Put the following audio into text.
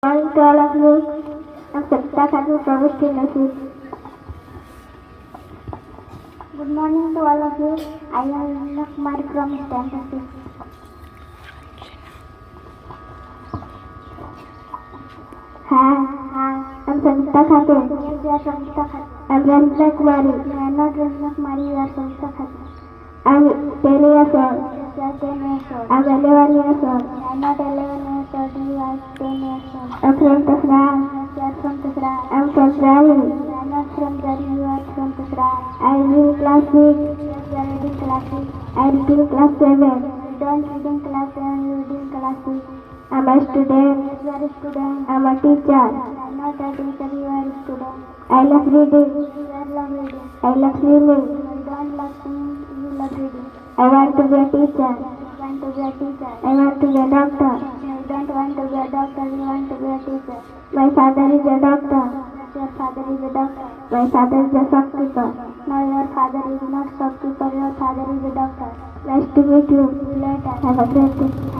Morning to all of you. I'm Sapita Khatun from Nasir. Good morning to all of you. I am Rina Kumari from Nasir. Hi. I'm Sapita Khatun. Yes, you are Sapita Khatun. I'm Rina Kumari. I am not Rina Kumari. You are Sapita Khatun. I'm 10 years old. Yes, you are 10 years old. I'm 11 years old. I am not 11 years old. You are 10 years old. I'm from Tasra. Yes, you are from Tasra. I'm from Jari. I am not from Jari. You are from Tasra. I read class 6. Yes, you are reading class 6. I read in class 7. You don't read in class 7. You read in class 6. I'm a student. Yes, you are a student. I'm a teacher. I am not a teacher. You are a student. I love reading. You love reading. I love swimming. You don't love swimming. You love reading. I want to be a teacher. You want to be a teacher. I want to be a doctor. You don't want to be a doctor. You want to be a teacher. My father is a doctor. Yes, your father is a doctor. My father is a shopkeeper. No, your father is not shopkeeper. Your father is a doctor. Nice to meet you. Later. Have a great day.